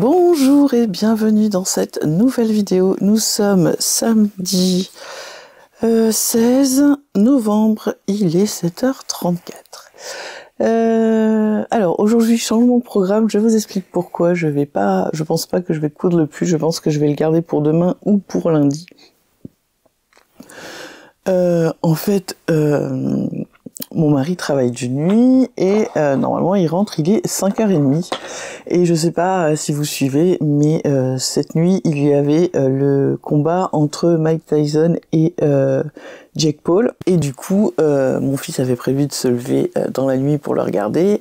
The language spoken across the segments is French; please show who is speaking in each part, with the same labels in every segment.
Speaker 1: Bonjour et bienvenue dans cette nouvelle vidéo. Nous sommes samedi 16 novembre, il est 7h34. Alors aujourd'hui je change mon programme, je vous explique pourquoi. Je pense pas que je vais coudre le pull, je pense que je vais le garder pour demain ou pour lundi. En fait, mon mari travaille de nuit et normalement il rentre, il est 5h30 et je sais pas si vous suivez, mais cette nuit il y avait le combat entre Mike Tyson et Jake Paul, et du coup mon fils avait prévu de se lever dans la nuit pour le regarder,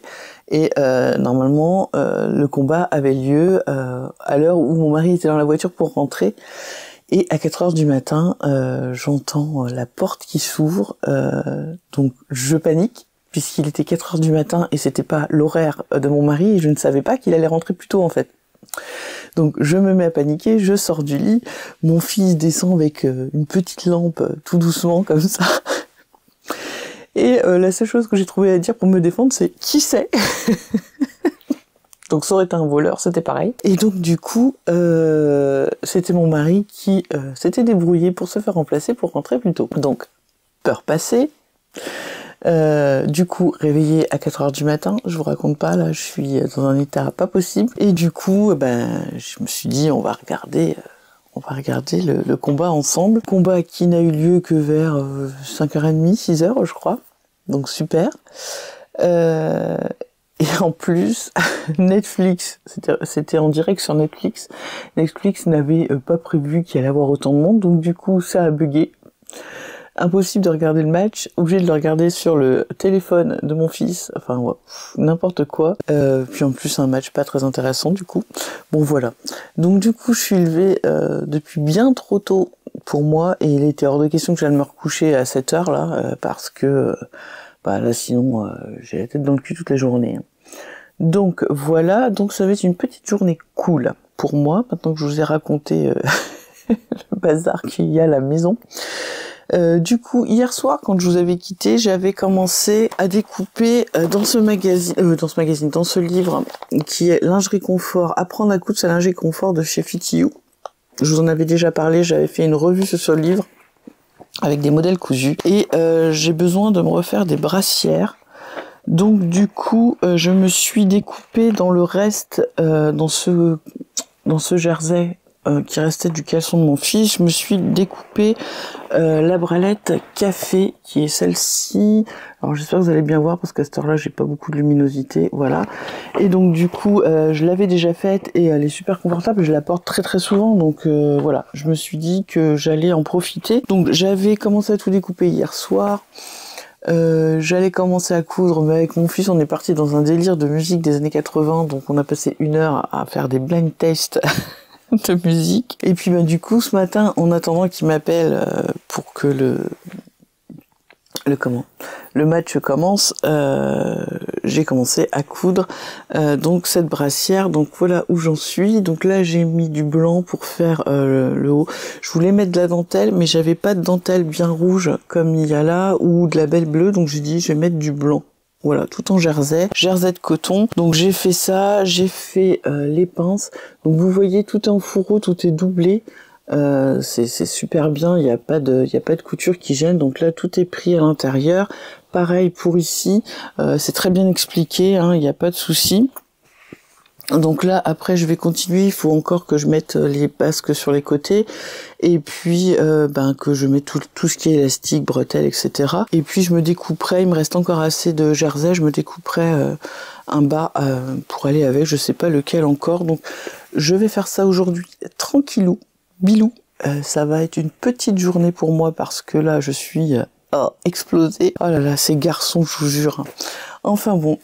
Speaker 1: et normalement le combat avait lieu à l'heure où mon mari était dans la voiture pour rentrer. Et à 4h du matin, j'entends la porte qui s'ouvre, donc je panique, puisqu'il était 4h du matin et c'était pas l'horaire de mon mari, et je ne savais pas qu'il allait rentrer plus tôt en fait. Donc je me mets à paniquer, je sors du lit, mon fils descend avec une petite lampe tout doucement comme ça. Et la seule chose que j'ai trouvé à dire pour me défendre, c'est « Qui c'est ?» Donc ça aurait été un voleur, c'était pareil. Et donc du coup, c'était mon mari qui s'était débrouillé pour se faire remplacer pour rentrer plus tôt. Donc, peur passée. Du coup, réveillé à 4h du matin, je vous raconte pas, là je suis dans un état pas possible. Et du coup, je me suis dit, on va regarder le combat ensemble. Combat qui n'a eu lieu que vers 5h30, 6h je crois. Donc super. Et en plus, Netflix, c'était en direct sur Netflix. Netflix n'avait pas prévu qu'il allait y avoir autant de monde, donc du coup ça a bugué. Impossible de regarder le match, obligé de le regarder sur le téléphone de mon fils, enfin ouais, n'importe quoi. Puis en plus un match pas très intéressant du coup. Bon voilà. Donc du coup je suis levée depuis bien trop tôt pour moi, et il était hors de question que j'aille me recoucher à 7h là, parce que là sinon j'ai la tête dans le cul toute la journée. Donc voilà, donc ça va être une petite journée cool pour moi, maintenant que je vous ai raconté le bazar qu'il y a à la maison. Du coup, hier soir, quand je vous avais quitté, j'avais commencé à découper dans ce livre qui est Lingerie Confort, apprendre à coudre sa lingerie confort de chez Fit You. Je vous en avais déjà parlé, j'avais fait une revue sur ce livre avec des modèles cousus, et j'ai besoin de me refaire des brassières. Donc du coup, je me suis découpée dans le reste, dans ce jersey qui restait du caleçon de mon fils, je me suis découpée la bralette café, qui est celle-ci. Alors j'espère que vous allez bien voir, parce qu'à cette heure-là, j'ai pas beaucoup de luminosité, voilà. Et donc du coup, je l'avais déjà faite, et elle est super confortable, je la porte très très souvent, donc voilà. Je me suis dit que j'allais en profiter. Donc j'avais commencé à tout découper hier soir. J'allais commencer à coudre, mais avec mon fils on est parti dans un délire de musique des années 80, donc on a passé 1 heure à faire des blind tests de musique. Et puis du coup ce matin, en attendant qu'il m'appelle pour que le match commence, j'ai commencé à coudre donc cette brassière. Donc voilà où j'en suis. Donc là j'ai mis du blanc pour faire le haut. Je voulais mettre de la dentelle, mais j'avais pas de dentelle bien rouge comme il y a là, ou de la belle bleue, donc j'ai dit je vais mettre du blanc. Voilà, tout en jersey de coton. Donc j'ai fait ça, j'ai fait les pinces. Donc vous voyez, tout est en fourreau, tout est doublé. C'est super bien, il y a pas de couture qui gêne. Donc là tout est pris à l'intérieur. Pareil pour ici, c'est très bien expliqué, hein, il n'y a pas de souci. Donc là après je vais continuer, il faut encore que je mette les basques sur les côtés, et puis que je mette tout ce qui est élastique, bretelles, etc. Et puis je me découperai, il me reste encore assez de jersey, je me découperai un bas pour aller avec, je sais pas lequel encore. Donc je vais faire ça aujourd'hui tranquillou, bilou. Ça va être une petite journée pour moi, parce que là je suis explosée. Oh là là, ces garçons, je vous jure. Enfin bon,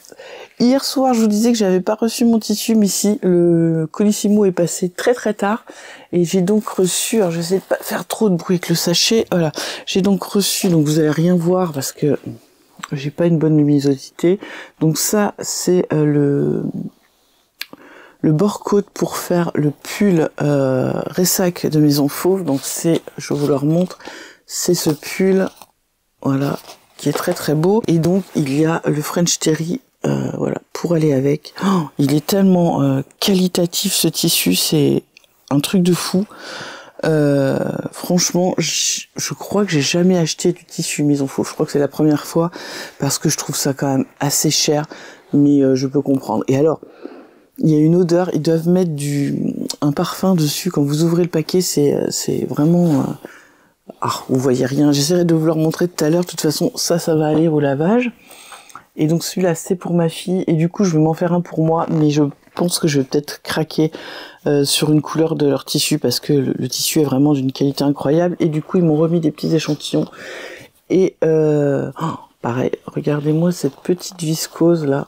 Speaker 1: hier soir je vous disais que j'avais pas reçu mon tissu, mais si, le Colissimo est passé très très tard, et j'ai donc reçu, alors j'essaie de pas faire trop de bruit avec le sachet, voilà, j'ai donc reçu, donc vous allez rien voir parce que j'ai pas une bonne luminosité. Donc ça c'est le bord-côte pour faire le pull Ressac de Maison Fauve. Donc c'est, je vous le remontre, c'est ce pull, voilà, qui est très très beau. Et donc il y a le French Terry, voilà, pour aller avec. Oh, il est tellement qualitatif ce tissu, c'est un truc de fou. Franchement, je crois que j'ai jamais acheté du tissu maison fauve. Je crois que c'est la première fois parce que je trouve ça quand même assez cher, mais je peux comprendre. Et alors, il y a une odeur, ils doivent mettre un parfum dessus quand vous ouvrez le paquet, c'est vraiment vous voyez rien. J'essaierai de vous le remontrer tout à l'heure. De toute façon, ça va aller au lavage. Et donc celui-là, c'est pour ma fille et du coup, je vais m'en faire un pour moi, mais je pense que je vais peut-être craquer sur une couleur de leur tissu parce que le tissu est vraiment d'une qualité incroyable et du coup ils m'ont remis des petits échantillons et pareil, regardez-moi cette petite viscose là.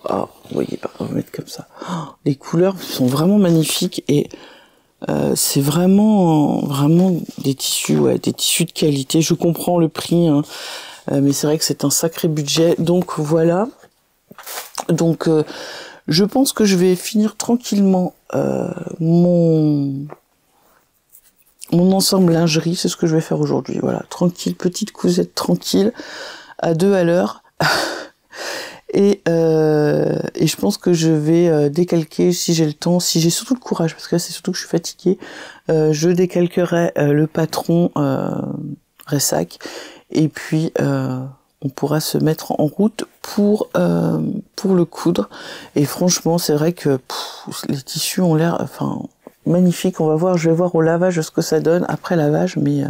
Speaker 1: Vous voyez pas, on va mettre comme ça. Les couleurs sont vraiment magnifiques et c'est vraiment des tissus, des tissus de qualité. Je comprends le prix, hein, mais c'est vrai que c'est un sacré budget. Donc voilà. Donc je pense que je vais finir tranquillement mon ensemble lingerie, c'est ce que je vais faire aujourd'hui. Voilà, tranquille, petite cousette tranquille, à 2 à l'heure. Et je pense que je vais décalquer si j'ai le temps, si j'ai surtout le courage, parce que là c'est surtout que je suis fatiguée. Je décalquerai le patron Ressac et puis on pourra se mettre en route pour le coudre. Et franchement, c'est vrai que les tissus ont l'air magnifiques. On va voir, je vais voir au lavage ce que ça donne après lavage, mais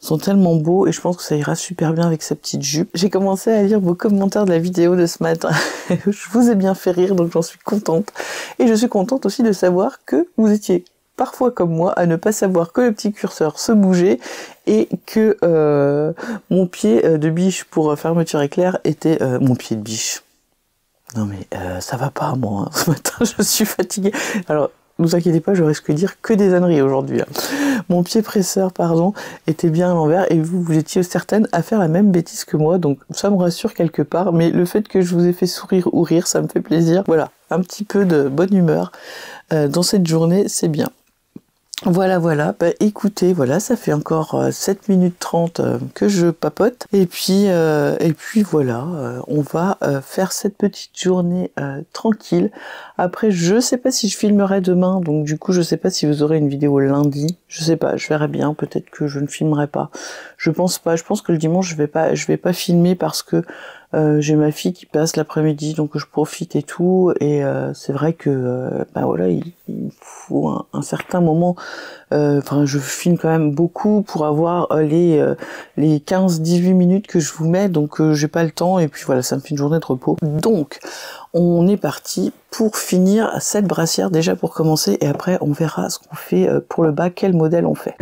Speaker 1: sont tellement beaux et je pense que ça ira super bien avec cette petite jupe. J'ai commencé à lire vos commentaires de la vidéo de ce matin. Je vous ai bien fait rire, donc j'en suis contente. Et je suis contente aussi de savoir que vous étiez parfois comme moi à ne pas savoir que le petit curseur se bougeait et que mon pied de biche pour fermeture éclair était mon pied de biche. Non mais ça va pas moi, hein. Ce matin je suis fatiguée. Alors ne vous inquiétez pas, je risque de dire que des âneries aujourd'hui. Mon pied presseur, pardon, était bien à l'envers et vous étiez certaine à faire la même bêtise que moi, donc ça me rassure quelque part, mais le fait que je vous ai fait sourire ou rire, ça me fait plaisir. Voilà, un petit peu de bonne humeur dans cette journée, c'est bien. Voilà, bah écoutez, voilà, ça fait encore 7 minutes 30 que je papote. Et puis voilà, on va faire cette petite journée tranquille. Après, je sais pas si je filmerai demain, donc du coup, je sais pas si vous aurez une vidéo lundi. Je sais pas, je verrai bien, peut-être que je ne filmerai pas. Je pense pas, je pense que le dimanche, je vais pas filmer parce que j'ai ma fille qui passe l'après-midi, donc je profite et tout, et c'est vrai que voilà, il faut un certain moment, je filme quand même beaucoup pour avoir les 15-18 minutes que je vous mets, donc j'ai pas le temps, et puis voilà, ça me fait une journée de repos. Donc on est parti pour finir cette brassière déjà pour commencer, et après on verra ce qu'on fait pour le bas, quel modèle on fait.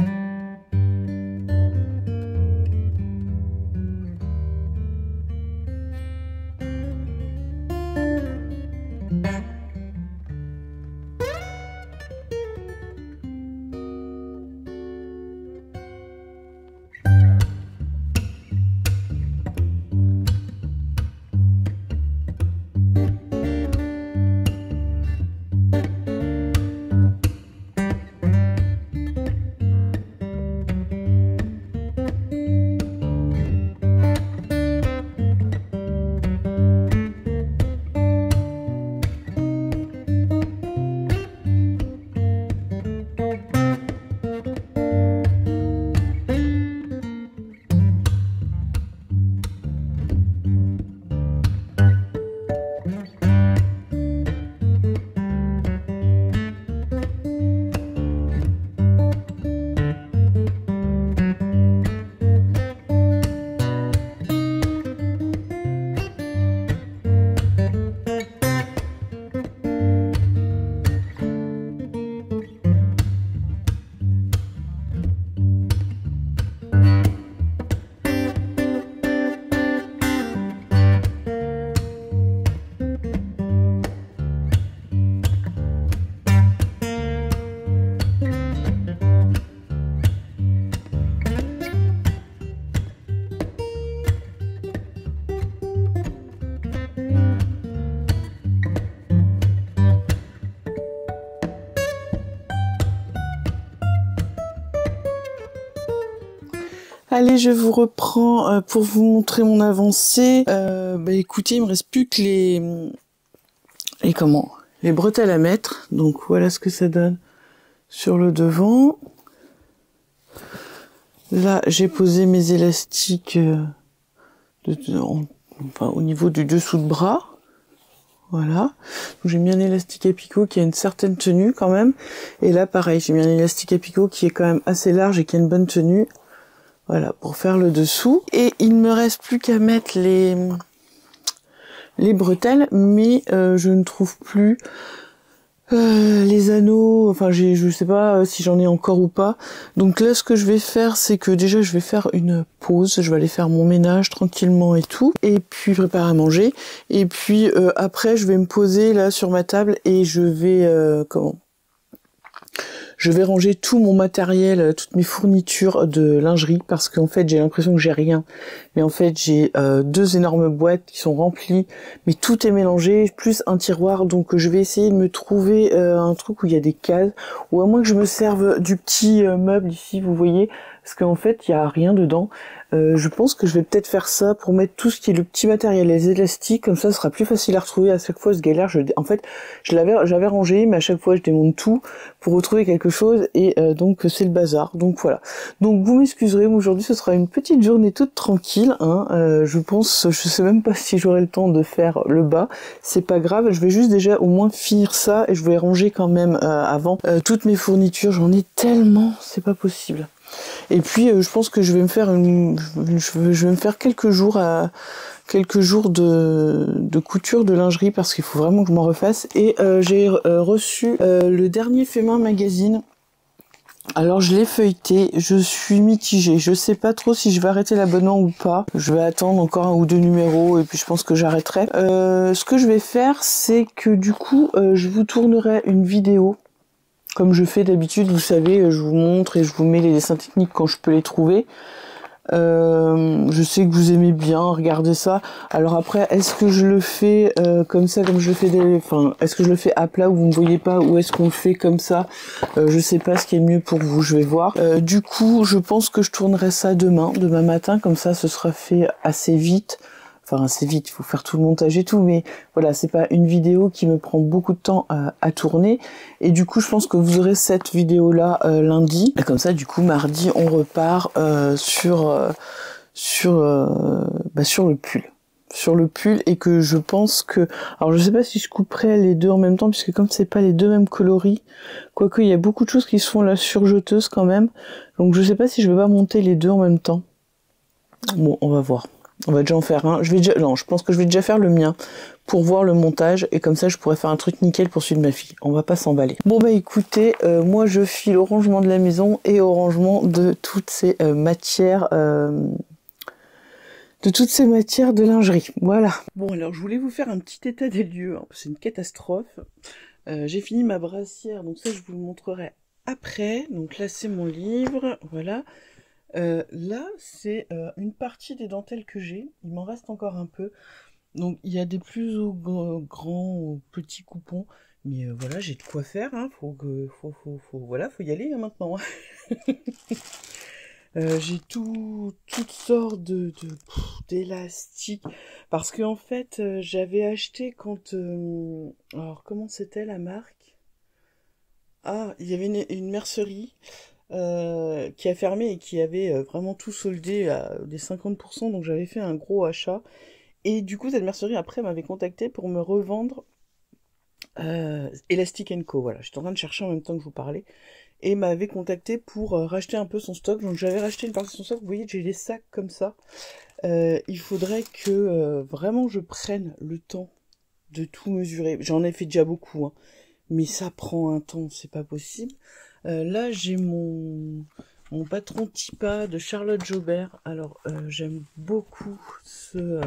Speaker 1: Allez, je vous reprends pour vous montrer mon avancée. Écoutez, il me reste plus que les bretelles à mettre. Donc voilà ce que ça donne sur le devant. Là, j'ai posé mes élastiques au niveau du dessous de bras. Voilà. J'ai mis un élastique à picot qui a une certaine tenue quand même. Et là, pareil, j'ai mis un élastique à picot qui est quand même assez large et qui a une bonne tenue. Voilà, pour faire le dessous. Et il ne me reste plus qu'à mettre les bretelles, mais je ne trouve plus les anneaux, enfin je sais pas si j'en ai encore ou pas. Donc là ce que je vais faire, c'est que déjà je vais faire une pause, je vais aller faire mon ménage tranquillement et tout, et puis préparer à manger, et puis après je vais me poser là sur ma table et je vais je vais ranger tout mon matériel, toutes mes fournitures de lingerie, parce qu'en fait j'ai l'impression que j'ai rien. Mais en fait j'ai 2 énormes boîtes qui sont remplies, mais tout est mélangé, plus un tiroir. Donc je vais essayer de me trouver un truc où il y a des cases, ou à moins que je me serve du petit meuble ici, vous voyez, parce qu'en fait il y a rien dedans. Je pense que je vais peut-être faire ça pour mettre tout ce qui est le petit matériel, les élastiques, comme ça ce sera plus facile à retrouver. À chaque fois je galère, en fait j'avais rangé, mais à chaque fois je démonte tout pour retrouver quelque chose, et donc c'est le bazar. Donc voilà, donc vous m'excuserez, aujourd'hui ce sera une petite journée toute tranquille, hein. Je sais même pas si j'aurai le temps de faire le bas, c'est pas grave, je vais juste déjà au moins finir ça, et je vais ranger quand même avant toutes mes fournitures, j'en ai tellement, c'est pas possible. Et puis je pense que je vais me faire quelques jours de couture de lingerie, parce qu'il faut vraiment que je m'en refasse. Et j'ai reçu le dernier Fait Main magazine. Alors je l'ai feuilleté, je suis mitigée, je sais pas trop si je vais arrêter l'abonnement ou pas. Je vais attendre encore 1 ou 2 numéros et puis je pense que j'arrêterai. Ce que je vais faire, c'est que du coup je vous tournerai une vidéo. Comme je fais d'habitude, vous savez, je vous montre et je vous mets les dessins techniques quand je peux les trouver. Je sais que vous aimez bien regarder ça. Alors après, est-ce que je le fais comme ça, comme je le fais est-ce que je le fais à plat où vous ne voyez pas, ou est-ce qu'on le fait comme ça? Je sais pas ce qui est mieux pour vous, je vais voir. Du coup, je pense que je tournerai ça demain matin, comme ça ce sera fait assez vite. Enfin assez vite, il faut faire tout le montage et tout, mais voilà, c'est pas une vidéo qui me prend beaucoup de temps à tourner. Et du coup, je pense que vous aurez cette vidéo-là lundi. Et comme ça, du coup, mardi, on repart sur le pull. Sur le pull, et que je pense que... Alors, je sais pas si je couperai les deux en même temps, puisque comme c'est pas les deux mêmes coloris, quoique il y a beaucoup de choses qui se font là surjeteuses quand même, donc je sais pas si je vais pas monter les deux en même temps. Bon, on va voir. On va déjà en faire un. Je pense que je vais déjà faire le mien pour voir le montage, et comme ça je pourrais faire un truc nickel pour celui de ma fille. On va pas s'emballer. Bon bah écoutez, moi je file au rangement de la maison et au rangement de toutes ces matières de lingerie. Voilà. Bon alors je voulais vous faire un petit état des lieux, hein. C'est une catastrophe. J'ai fini ma brassière, donc ça je vous le montrerai après. Donc là c'est mon livre, voilà. Là, c'est une partie des dentelles que j'ai. Il m'en reste encore un peu. Donc, il y a des plus grands ou petits coupons. Mais voilà, j'ai de quoi faire. Hein. Voilà, faut y aller hein, maintenant. J'ai toutes sortes d'élastiques. Parce que en fait, j'avais acheté quand... alors, comment c'était la marque? Ah, il y avait une mercerie qui a fermé et qui avait vraiment tout soldé à des 50%, donc j'avais fait un gros achat. Et du coup, cette mercerie, après, m'avait contacté pour me revendre Elastic & Co. Voilà, j'étais en train de chercher en même temps que je vous parlais. Et m'avait contacté pour racheter un peu son stock. Donc j'avais racheté une partie de son stock. Vous voyez, j'ai des sacs comme ça. Il faudrait que vraiment je prenne le temps de tout mesurer. J'en ai fait déjà beaucoup, hein, mais ça prend un temps, c'est pas possible. Là, j'ai mon patron Tipa de Charlotte Jobert. Alors, j'aime beaucoup cette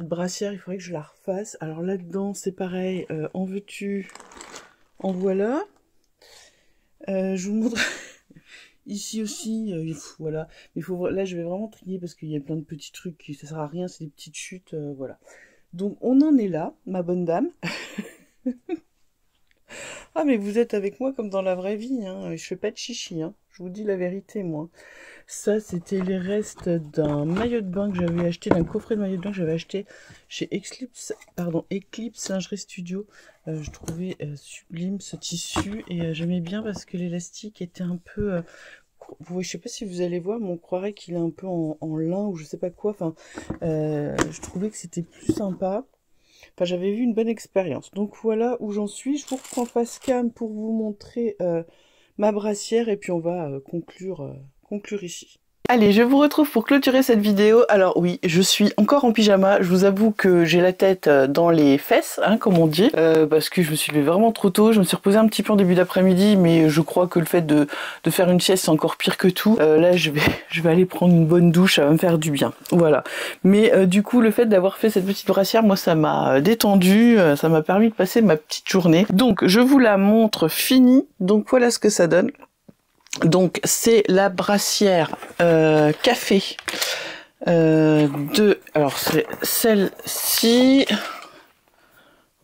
Speaker 1: brassière. Il faudrait que je la refasse. Alors là-dedans, c'est pareil. En veux-tu, en voilà. Je vous montre ici aussi. Voilà. Mais là, je vais vraiment trier parce qu'il y a plein de petits trucs qui ça sert à rien. C'est des petites chutes. Voilà. Donc, on en est là, ma bonne dame. Ah mais vous êtes avec moi comme dans la vraie vie, hein. Je fais pas de chichi, hein. je vous dis la vérité, moi. Ça, c'était les restes d'un maillot de bain que j'avais acheté, d'un coffret de maillot de bain que j'avais acheté chez Eclipse Lingerie Studio. Je trouvais sublime ce tissu et j'aimais bien parce que l'élastique était un peu... je sais pas si vous allez voir, mais on croirait qu'il est un peu en lin ou je sais pas quoi. Enfin, je trouvais que c'était plus sympa. Enfin, j'avais eu une bonne expérience. Donc voilà où j'en suis. Je vous reprends face cam pour vous montrer ma brassière et puis on va conclure ici. Allez, je vous retrouve pour clôturer cette vidéo. Alors oui, je suis encore en pyjama. Je vous avoue que j'ai la tête dans les fesses, hein, comme on dit, parce que je me suis levée vraiment trop tôt. Je me suis reposée un petit peu en début d'après-midi, mais je crois que le fait de faire une sieste, c'est encore pire que tout. Là, je vais aller prendre une bonne douche, ça va me faire du bien. Voilà. Mais du coup, le fait d'avoir fait cette petite brassière, moi, ça m'a détendu, ça m'a permis de passer ma petite journée. Donc, je vous la montre finie. Donc, voilà ce que ça donne. Donc c'est la brassière café alors c'est celle-ci,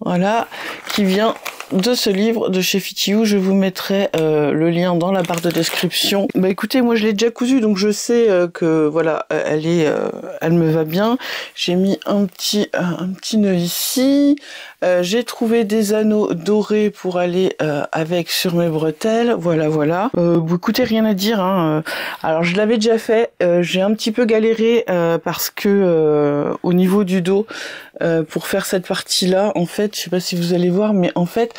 Speaker 1: voilà, qui vient de ce livre de chez Fitiou. Je vous mettrai le lien dans la barre de description. Bah écoutez, moi je l'ai déjà cousue, donc je sais que voilà, elle me va bien. J'ai mis un petit nœud ici. J'ai trouvé des anneaux dorés pour aller avec sur mes bretelles. Voilà. Écoutez, rien à dire, hein. Alors je l'avais déjà fait. J'ai un petit peu galéré parce que au niveau du dos, pour faire cette partie-là, en fait, je sais pas si vous allez voir, mais en fait,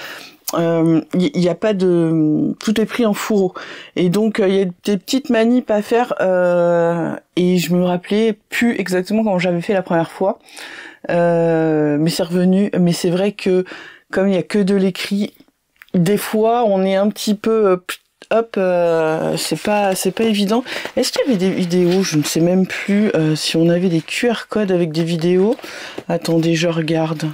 Speaker 1: il y a pas de, tout est pris en fourreau et donc il y a des petites manips à faire et je me rappelais plus exactement comment j'avais fait la première fois, mais c'est revenu. Mais c'est vrai que comme il y a que de l'écrit, des fois on est un petit peu c'est pas évident. Est-ce qu'il y avait des vidéos? Je ne sais même plus si on avait des QR codes avec des vidéos. Attendez, je regarde.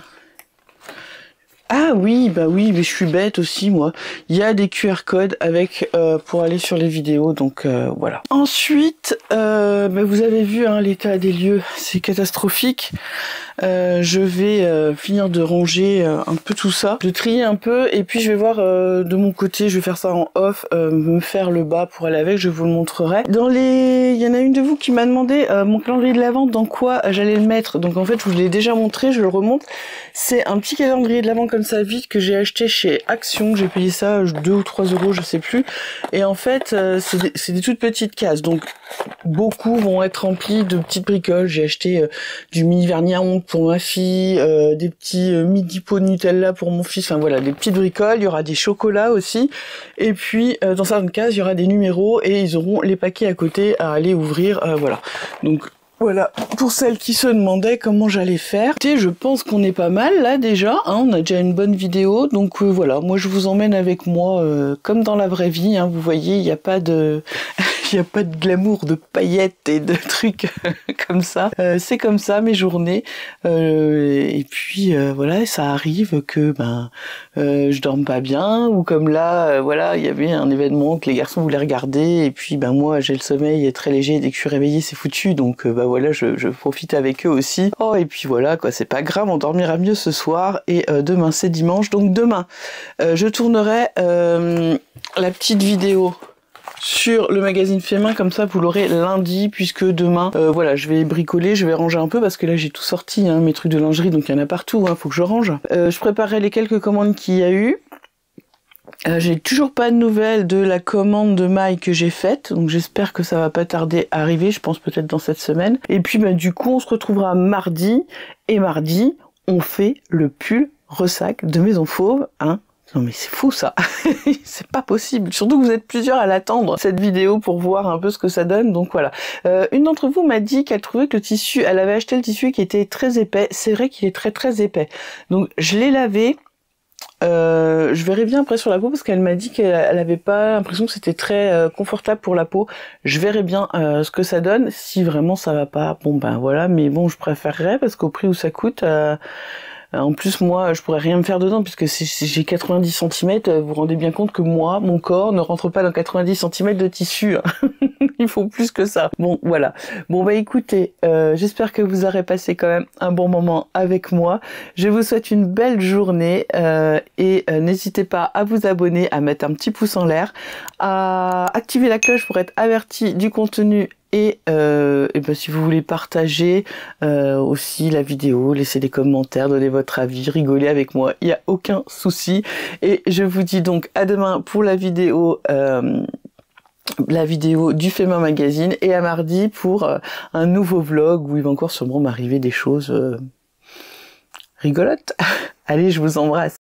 Speaker 1: Ah oui, bah oui, mais je suis bête aussi, moi. Il y a des QR codes avec pour aller sur les vidéos, donc voilà. Ensuite, bah, vous avez vu, hein, l'état des lieux, c'est catastrophique. Je vais finir de ranger un peu tout ça, de trier un peu, et puis je vais voir de mon côté, je vais faire ça en off, me faire le bas pour aller avec, je vous le montrerai. Il y en a une de vous qui m'a demandé mon calendrier de l'Avent, dans quoi j'allais le mettre. Donc en fait, je vous l'ai déjà montré, je le remonte. C'est un petit calendrier de l'Avent comme ça, vide, que j'ai acheté chez Action. J'ai payé ça 2 ou 3 euros, je sais plus. Et en fait, c'est des toutes petites cases. Donc beaucoup vont être remplis de petites bricoles. J'ai acheté du mini vernis à ongles pour ma fille, des petits midi pots de Nutella pour mon fils. Enfin voilà, des petites bricoles. Il y aura des chocolats aussi. Et puis dans certaines cases, il y aura des numéros et ils auront les paquets à côté à aller ouvrir. Voilà. Donc voilà, pour celles qui se demandaient comment j'allais faire. Et je pense qu'on est pas mal là déjà, hein, on a déjà une bonne vidéo, donc voilà, moi je vous emmène avec moi comme dans la vraie vie, hein, vous voyez, il n'y a pas de... Il n'y a pas de glamour, de paillettes et de trucs comme ça. C'est comme ça mes journées. Et puis voilà, ça arrive que je dorme pas bien, ou comme là, voilà, il y avait un événement que les garçons voulaient regarder, et puis moi j'ai le sommeil très léger, dès que je suis réveillée c'est foutu, donc voilà, je profite avec eux aussi. Oh, et puis voilà quoi, c'est pas grave, on dormira mieux ce soir, et demain c'est dimanche, donc demain je tournerai la petite vidéo sur le magazine fait main, comme ça vous l'aurez lundi, puisque demain voilà, je vais bricoler, je vais ranger un peu parce que là j'ai tout sorti, hein, mes trucs de lingerie, donc il y en a partout, hein, faut que je range. Je préparerai les quelques commandes qu'il y a eu. J'ai toujours pas de nouvelles de la commande de mailles que j'ai faite, donc j'espère que ça va pas tarder à arriver, je pense peut-être dans cette semaine. Et puis du coup on se retrouvera mardi, et mardi on fait le pull ressac de Maison Fauve, hein. Non mais c'est fou ça, c'est pas possible, surtout que vous êtes plusieurs à l'attendre cette vidéo pour voir un peu ce que ça donne, donc voilà. Une d'entre vous m'a dit qu'elle trouvait que le tissu, elle avait acheté le tissu qui était très épais, c'est vrai qu'il est très épais, donc je l'ai lavé, je verrai bien après sur la peau parce qu'elle m'a dit qu'elle avait pas l'impression que c'était très confortable pour la peau, je verrai bien ce que ça donne, si vraiment ça va pas, bon voilà, mais bon je préférerais parce qu'au prix où ça coûte... En plus, moi, je pourrais rien me faire dedans puisque j'ai 90 cm. Vous vous rendez bien compte que moi, mon corps ne rentre pas dans 90 cm de tissu. Hein. Il faut plus que ça. Bon, voilà. Bon, bah écoutez, j'espère que vous aurez passé quand même un bon moment avec moi. Je vous souhaite une belle journée et n'hésitez pas à vous abonner, à mettre un petit pouce en l'air, à activer la cloche pour être averti du contenu et ben, si vous voulez partager aussi la vidéo, laisser des commentaires, donner votre avis, rigoler avec moi, il n'y a aucun souci. Et je vous dis donc à demain pour la vidéo du Fema Magazine et à mardi pour un nouveau vlog où il va encore sûrement m'arriver des choses rigolotes. Allez, je vous embrasse.